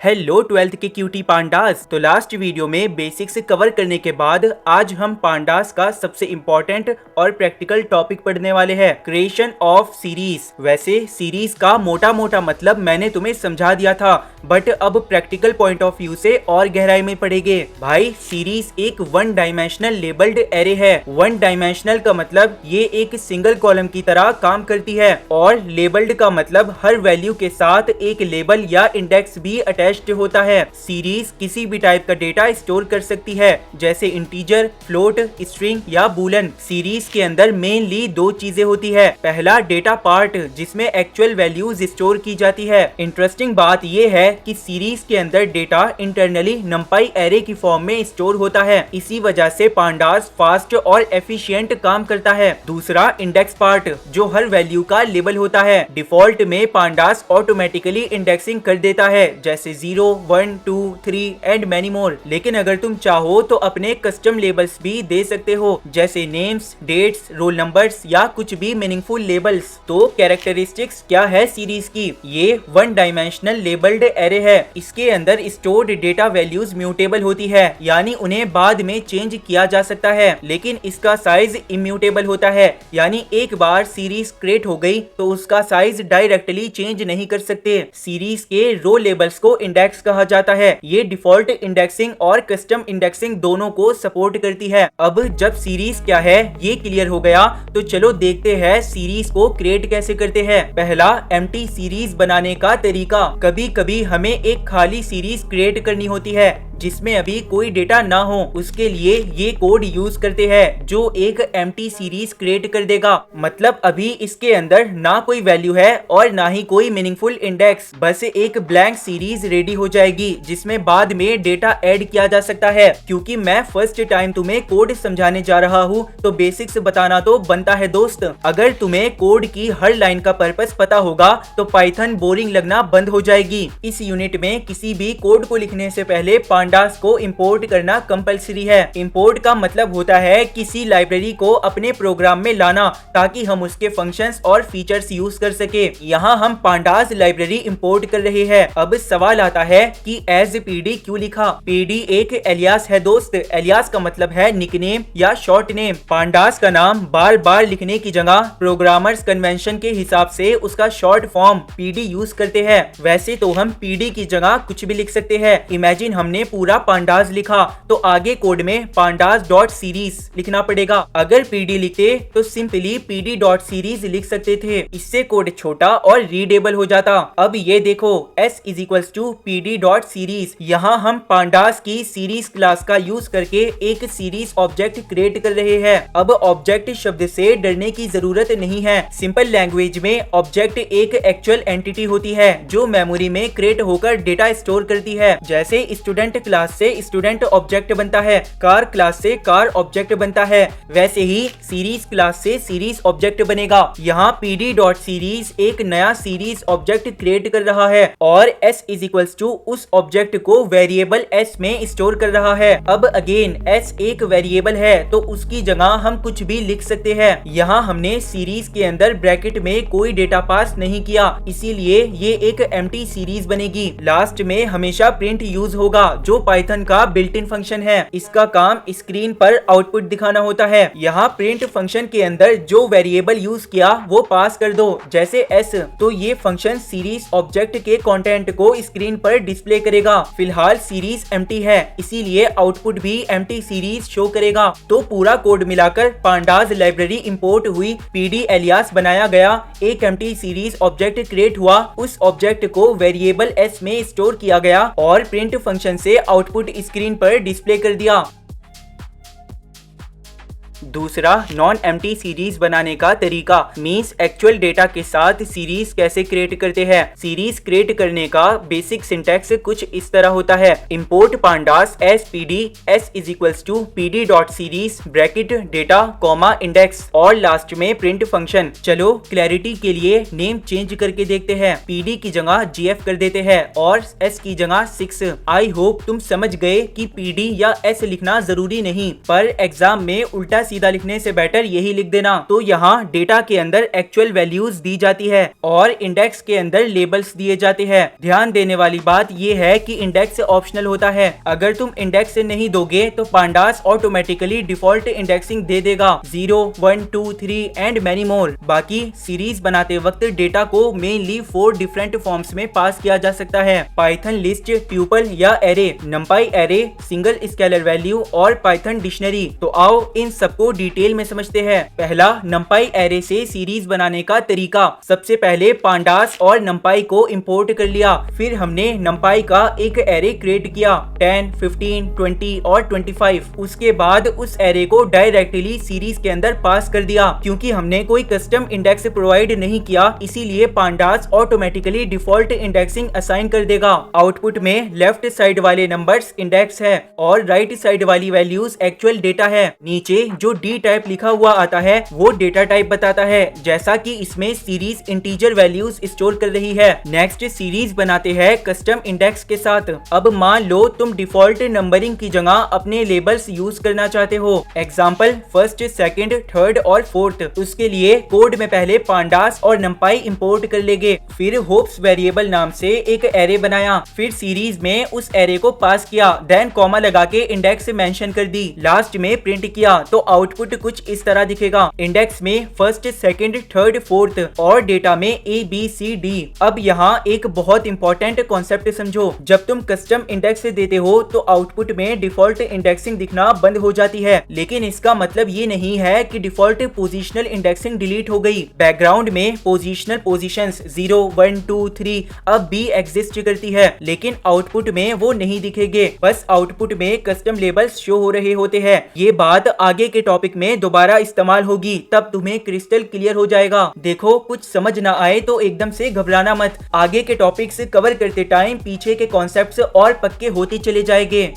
Hello 12th के cutie pandas. तो last video में बेसिक्स कवर करने के बाद आज हम पांडास का सबसे इम्पोर्टेंट और प्रैक्टिकल टॉपिक पढ़ने वाले हैं, क्रिएशन ऑफ सीरीज। वैसे सीरीज का मोटा मोटा मतलब मैंने तुम्हें समझा दिया था, बट अब प्रैक्टिकल पॉइंट ऑफ व्यू से और गहराई में पढ़ेंगे। भाई सीरीज एक वन डायमेंशनल लेबल्ड एरे है। वन डायमेंशनल का मतलब ये एक सिंगल कॉलम की तरह काम करती है, और लेबल्ड का मतलब हर वैल्यू के साथ एक लेबल या इंडेक्स भी अटैच होता है। सीरीज किसी भी टाइप का डेटा स्टोर कर सकती है, जैसे इंटीजर, फ्लोट, स्ट्रिंग या बूलन। सीरीज के अंदर मेनली दो चीजें होती है। पहला डेटा पार्ट, जिसमें एक्चुअल वैल्यूज स्टोर की जाती है। इंटरेस्टिंग बात यह है कि सीरीज के अंदर डेटा इंटरनली नंपाई एरे की फॉर्म में स्टोर होता है। इसी वजह से पांडास फास्ट और एफिशिएंट काम करता है। दूसरा इंडेक्स पार्ट, जो हर वैल्यू का लेबल होता है। डिफॉल्ट में पांडास ऑटोमेटिकली इंडेक्सिंग कर देता है, जैसे 0, 1, 2, 3 एंड मैनी मोर। लेकिन अगर तुम चाहो तो अपने कस्टम लेबल्स भी दे सकते हो, जैसे नेम्स, डेट्स, रोल नंबर्स या कुछ भी मीनिंगफुल लेबल्स। तो कैरेक्टरिस्टिक्स क्या है सीरीज की? ये वन डायमेंशनल लेबल्ड एरे है। इसके अंदर स्टोर्ड डेटा वैल्यूज म्यूटेबल होती है, यानी उन्हें बाद में चेंज किया जा सकता है। लेकिन इसका साइज इम्यूटेबल होता है, यानी एक बार सीरीज क्रिएट हो गई तो उसका साइज डायरेक्टली चेंज नहीं कर सकते। सीरीज के रो लेबल्स को इंडेक्स कहा जाता है। ये डिफॉल्ट इंडेक्सिंग और कस्टम इंडेक्सिंग दोनों को सपोर्ट करती है। अब जब सीरीज क्या है ये क्लियर हो गया, तो चलो देखते हैं सीरीज को क्रिएट कैसे करते हैं। पहला, एम्प्टी सीरीज बनाने का तरीका। कभी कभी हमें एक खाली सीरीज क्रिएट करनी होती है जिसमें अभी कोई डेटा ना हो। उसके लिए ये कोड यूज करते हैं, जो एक एम्प्टी सीरीज क्रिएट कर देगा। मतलब अभी इसके अंदर ना कोई वैल्यू है और ना ही कोई मीनिंगफुल इंडेक्स, बस एक ब्लैंक सीरीज रेडी हो जाएगी, जिसमें बाद में डेटा ऐड किया जा सकता है। क्योंकि मैं फर्स्ट टाइम तुम्हें कोड समझाने जा रहा हूँ, तो बेसिक्स बताना तो बनता है दोस्त। अगर तुम्हें कोड की हर लाइन का पर्पस पता होगा तो पाइथन बोरिंग लगना बंद हो जाएगी। इस यूनिट में किसी भी कोड को लिखने से पहले पांडास को इंपोर्ट करना कंपलसरी है। इंपोर्ट का मतलब होता है किसी लाइब्रेरी को अपने प्रोग्राम में लाना, ताकि हम उसके फंक्शंस और फीचर्स यूज कर सके। यहाँ हम पांडास लाइब्रेरी इंपोर्ट कर रहे हैं। अब सवाल आता है कि एज पीडी क्यों लिखा? पीडी एक एलियास है दोस्त। एलियास का मतलब है निकनेम या शॉर्ट नेम। पांडास का नाम बार बार लिखने की जगह प्रोग्रामर्स कन्वेंशन के हिसाब से उसका शॉर्ट फॉर्म पीडी यूज करते हैं। वैसे तो हम पीडी की जगह कुछ भी लिख सकते हैं। इमेजिन हमने पूरा पांडास लिखा, तो आगे कोड में पांडास डॉट सीरीज लिखना पड़ेगा। अगर पीडी लिखते तो सिंपली पीडी डॉट सीरीज लिख सकते थे। इससे कोड छोटा और रीडेबल हो जाता। अब ये देखो, s is equals to PD dot series. यहाँ हम पांडास की सीरीज क्लास का यूज करके एक सीरीज ऑब्जेक्ट क्रिएट कर रहे हैं। अब ऑब्जेक्ट शब्द से डरने की जरूरत नहीं है। सिंपल लैंग्वेज में ऑब्जेक्ट एक एक्चुअल एंटिटी होती है, जो मेमोरी में क्रिएट होकर डेटा स्टोर करती है। जैसे स्टूडेंट क्लास से स्टूडेंट ऑब्जेक्ट बनता है, कार क्लास से कार ऑब्जेक्ट बनता है, वैसे ही सीरीज क्लास से सीरीज ऑब्जेक्ट बनेगा। यहाँ पीडी डॉट सीरीज एक नया सीरीज ऑब्जेक्ट क्रिएट कर रहा है, और s इज इक्वल्स टू उस ऑब्जेक्ट को वेरिएबल s में स्टोर कर रहा है। अब अगेन s एक वेरिएबल है, तो उसकी जगह हम कुछ भी लिख सकते हैं। यहाँ हमने सीरीज के अंदर ब्रैकेट में कोई डेटा पास नहीं किया, इसीलिए ये एक एम्प्टी सीरीज बनेगी। लास्ट में हमेशा प्रिंट यूज होगा, जो पाइथन का बिल्ट इन फंक्शन है। इसका काम स्क्रीन पर आउटपुट दिखाना होता है। यहाँ प्रिंट फंक्शन के अंदर जो वेरिएबल यूज किया वो पास कर दो, जैसे s। तो ये फंक्शन सीरीज ऑब्जेक्ट के कंटेंट को स्क्रीन पर डिस्प्ले करेगा। फिलहाल सीरीज एम्प्टी है, इसीलिए आउटपुट भी एम्प्टी सीरीज शो करेगा। तो पूरा कोड मिलाकर पांडास लाइब्रेरी इंपोर्ट हुई, पीडी एलियास बनाया गया, एक एम्प्टी सीरीज ऑब्जेक्ट क्रिएट हुआ, उस ऑब्जेक्ट को वेरिएबल s में स्टोर किया गया और प्रिंट फंक्शन से आउटपुट स्क्रीन पर डिस्प्ले कर दिया। दूसरा, नॉन एम्प्टी सीरीज बनाने का तरीका, मींस एक्चुअल डेटा के साथ सीरीज कैसे क्रिएट करते हैं। सीरीज क्रिएट करने का बेसिक सिंटैक्स कुछ इस तरह होता है। Import pandas as PD, s is equals to PD dot series bracket data comma index, और लास्ट में प्रिंट फंक्शन। चलो क्लैरिटी के लिए नेम चेंज करके देखते हैं। पीडी की जगह gf कर देते हैं और s की जगह 6। आई होप तुम समझ गए कि पीडी या s लिखना जरूरी नहीं, पर एग्जाम में उल्टा सीधा सीधा लिखने से बेटर यही लिख देना। तो यहाँ डेटा के अंदर एक्चुअल वैल्यूज दी जाती है और इंडेक्स के अंदर लेबल्स दिए जाते हैं। ध्यान देने वाली बात यह है कि इंडेक्स ऑप्शनल होता है। अगर तुम इंडेक्स नहीं दोगे तो पांडास ऑटोमेटिकली डिफॉल्ट इंडेक्सिंग दे देगा 0, 1, 2, 3 एंड मेनी मोर। बाकी सीरीज बनाते वक्त डेटा को मेनली 4 डिफरेंट फॉर्म्स में पास किया जा सकता है। पाइथन लिस्ट, ट्यूपल या array, नंपाई array, single scalar value और पाइथन डिक्शनरी। तो आओ इन सबको डिटेल में समझते हैं। पहला, नंपाई एरे से सीरीज बनाने का तरीका। सबसे पहले पांडास और नंपाई को इंपोर्ट कर लिया, फिर हमने नंपाई का एक एरे क्रिएट किया 10, 15, 20 और 25। उसके बाद उस एरे को डायरेक्टली सीरीज के अंदर पास कर दिया। क्योंकि हमने कोई कस्टम इंडेक्स प्रोवाइड नहीं किया, इसीलिए pandas automatically default indexing assign कर देगा। आउटपुट में लेफ्ट साइड वाले नंबर्स इंडेक्स है और राइट साइड वाली वैल्यूज एक्चुअल डेटा है। नीचे जो डी टाइप लिखा हुआ आता है वो डेटा टाइप बताता है, जैसा कि इसमें सीरीज इंटीजर वैल्यूज स्टोर कर रही है। नेक्स्ट सीरीज बनाते हैं कस्टम इंडेक्स के साथ। अब मान लो तुम डिफॉल्ट नंबरिंग की जगह अपने लेबल्स यूज करना चाहते हो, एग्जाम्पल फर्स्ट, सेकंड, थर्ड और फोर्थ। उसके लिए कोड में पहले पांडास और नंपाई इंपोर्ट कर लेंगे, फिर होप्स वेरिएबल नाम से एक एरे बनाया, फिर सीरीज में उस एरे को पास किया, देन कॉमा लगा के इंडेक्स मेंशन कर दी, लास्ट में प्रिंट किया। तो आउटपुट कुछ इस तरह दिखेगा। इंडेक्स में फर्स्ट, सेकंड, थर्ड, फोर्थ और डेटा में A, B, C, D। अब यहाँ एक बहुत इंपॉर्टेंट कॉन्सेप्ट समझो। जब तुम कस्टम इंडेक्स देते हो तो आउटपुट में डिफॉल्ट इंडेक्सिंग दिखना बंद हो जाती है, लेकिन इसका मतलब ये नहीं है कि डिफॉल्ट पोजीशनल इंडेक्सिंग डिलीट हो गई। बैकग्राउंड में पोजीशनल पोजीशंस 0, 1, 2, 3 अब भी एग्जिस्ट करती है, लेकिन आउटपुट में वो नहीं दिखेंगे। बस आउटपुट में कस्टम लेबल्स शो हो रहे होते हैं। ये बात आगे के टॉपिक में दोबारा इस्तेमाल होगी, तब तुम्हें क्रिस्टल क्लियर हो जाएगा। देखो, कुछ समझ ना आए तो एकदम से घबराना मत। आगे के टॉपिक्स कवर करते टाइम पीछे के कॉन्सेप्ट्स और पक्के होते चले जाएंगे।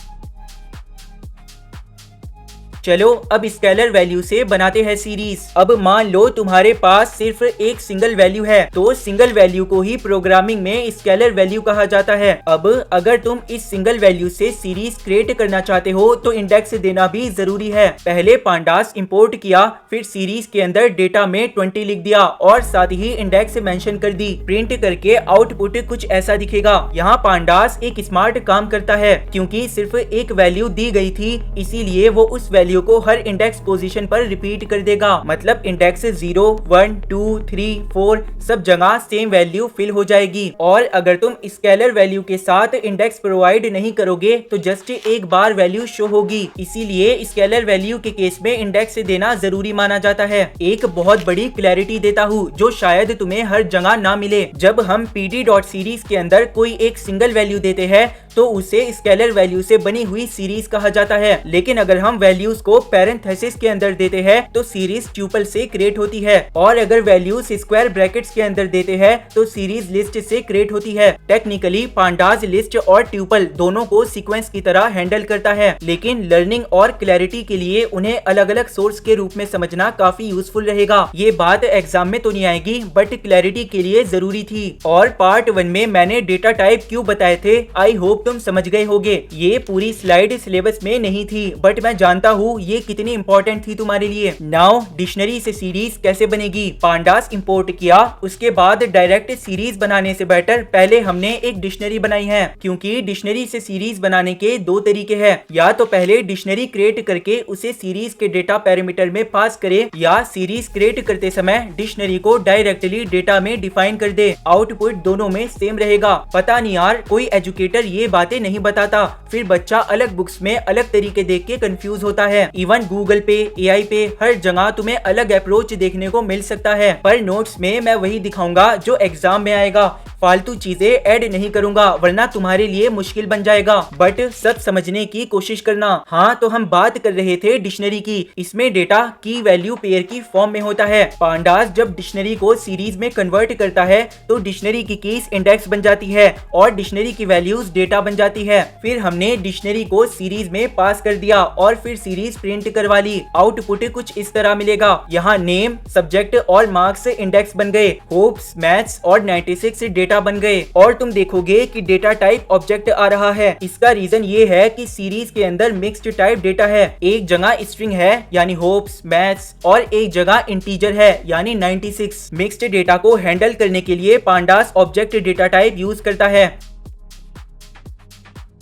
चलो अब स्केलर वैल्यू से बनाते हैं सीरीज। अब मान लो तुम्हारे पास सिर्फ एक सिंगल वैल्यू है, तो सिंगल वैल्यू को ही प्रोग्रामिंग में स्केलर वैल्यू कहा जाता है। अब अगर तुम इस सिंगल वैल्यू से सीरीज क्रिएट करना चाहते हो तो इंडेक्स देना भी जरूरी है। पहले पांडास इंपोर्ट किया, फिर सीरीज के अंदर डेटा में 20 लिख दिया और साथ ही इंडेक्स मेंशन कर दी। प्रिंट करके आउटपुट कुछ ऐसा दिखेगा। यहाँ पांडास एक स्मार्ट काम करता है, क्योंकि सिर्फ एक वैल्यू दी गई थी, इसीलिए वो उस वैल्यू को हर इंडेक्स पोजीशन पर रिपीट कर देगा। मतलब इंडेक्स 0, 1, 2, 3, 4 सब जगह सेम वैल्यू फिल हो जाएगी। और अगर तुम स्केलर वैल्यू के साथ इंडेक्स प्रोवाइड नहीं करोगे तो जस्ट एक बार वैल्यू शो होगी। इसीलिए स्केलर वैल्यू के केस में इंडेक्स देना जरूरी माना जाता है। एक बहुत बड़ी क्लैरिटी देता हूँ जो शायद तुम्हें हर जगह ना मिले। जब हम pd.series के अंदर कोई एक सिंगल वैल्यू देते हैं तो उसे स्केलर वैल्यू से बनी हुई सीरीज कहा जाता है, लेकिन अगर हम वैल्यूज को पैरेंथेसिस के अंदर देते हैं तो सीरीज ट्यूपल से क्रिएट होती है, और अगर वैल्यूज स्क्वायर ब्रैकेट्स के अंदर देते हैं तो सीरीज लिस्ट से क्रिएट होती है। टेक्निकली पांडास लिस्ट और ट्यूपल दोनों को सीक्वेंस की तरह हैंडल करता है, लेकिन लर्निंग और क्लैरिटी के लिए उन्हें अलग अलग सोर्स के रूप में समझना काफी यूजफुल रहेगा। ये बात एग्जाम में तो नहीं आएगी, बट क्लैरिटी के लिए जरूरी थी। और पार्ट 1 में मैंने डेटा टाइप क्यों बताए थे, आई होप तुम समझ गए होगे। ये पूरी स्लाइड सिलेबस में नहीं थी, बट मैं जानता हूँ ये कितनी इंपॉर्टेंट थी तुम्हारे लिए। नाउ डिक्शनरी से सीरीज कैसे बनेगी। पांडास इंपोर्ट किया, उसके बाद डायरेक्ट सीरीज बनाने से बेटर पहले हमने एक डिक्शनरी बनाई है, क्योंकि डिक्शनरी से सीरीज बनाने के दो तरीके हैं। या तो पहले डिक्शनरी क्रिएट करके उसे सीरीज के डेटा पैरामीटर में पास करे, या सीरीज क्रिएट करते समय डिक्शनरी को डायरेक्टली डेटा में डिफाइन कर दे। आउटपुट दोनों में सेम रहेगा। पता नहीं यार, कोई एजुकेटर ये बातें नहीं बताता, फिर बच्चा अलग बुक्स में अलग तरीके देख के कंफ्यूज होता है। इवन गूगल पे, एआई पे हर जगह तुम्हें अलग अप्रोच देखने को मिल सकता है, पर नोट्स में मैं वही दिखाऊंगा जो एग्जाम में आएगा। फालतू चीजें ऐड नहीं करूंगा, वरना तुम्हारे लिए मुश्किल बन जाएगा। बट सब समझने की कोशिश करना। हाँ, तो हम बात कर रहे थे डिक्शनरी की। इसमें डेटा की वैल्यू पेयर की फॉर्म में होता है। पांडास जब डिक्शनरी को सीरीज में कन्वर्ट करता है तो डिक्शनरी की कीज इंडेक्स बन जाती है और डिक्शनरी की वैल्यूज डेटा बन जाती है। फिर हमने डिक्शनरी को सीरीज में पास कर दिया और फिर सीरीज सीरीज प्रिंट करवा ली। आउटपुट कुछ इस तरह मिलेगा। यहाँ नेम, सब्जेक्ट और मार्क्स इंडेक्स बन गए, होप्स, मैथ्स और 96 डेटा बन गए। और तुम देखोगे कि डेटा टाइप ऑब्जेक्ट आ रहा है। इसका रीजन ये है कि सीरीज के अंदर मिक्स्ड टाइप डेटा है। एक जगह स्ट्रिंग है यानी होप्स, मैथ्स और एक जगह इंटीजर है यानी 96। मिक्स्ड डेटा को हैंडल करने के लिए pandas object data type use करता है।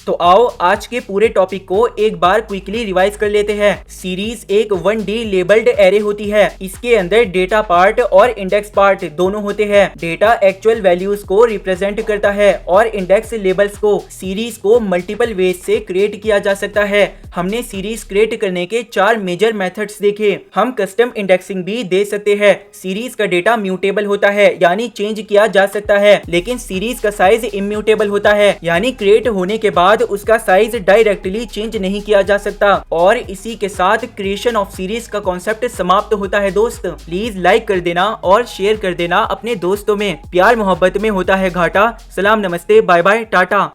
तो आओ आज के पूरे टॉपिक को एक बार क्विकली रिवाइज कर लेते हैं। सीरीज एक 1D लेबल्ड एरे होती है। इसके अंदर डेटा पार्ट और इंडेक्स पार्ट दोनों होते हैं। डेटा एक्चुअल वैल्यूज को रिप्रेजेंट करता है और इंडेक्स लेबल्स को। सीरीज को मल्टीपल वेज से क्रिएट किया जा सकता है। हमने सीरीज क्रिएट करने के 4 मेजर मेथड्स देखे। हम कस्टम इंडेक्सिंग भी दे सकते हैं। सीरीज का डेटा म्यूटेबल होता है यानी चेंज किया जा सकता है, लेकिन सीरीज का साइज इम्यूटेबल होता है यानी क्रिएट होने के बाद उसका साइज डायरेक्टली चेंज नहीं किया जा सकता। और इसी के साथ क्रिएशन ऑफ सीरीज का कॉन्सेप्ट समाप्त होता है। दोस्त प्लीज लाइक कर देना और शेयर कर देना अपने दोस्तों में। प्यार मोहब्बत में होता है घाटा। सलाम, नमस्ते, बाय बाय, टाटा।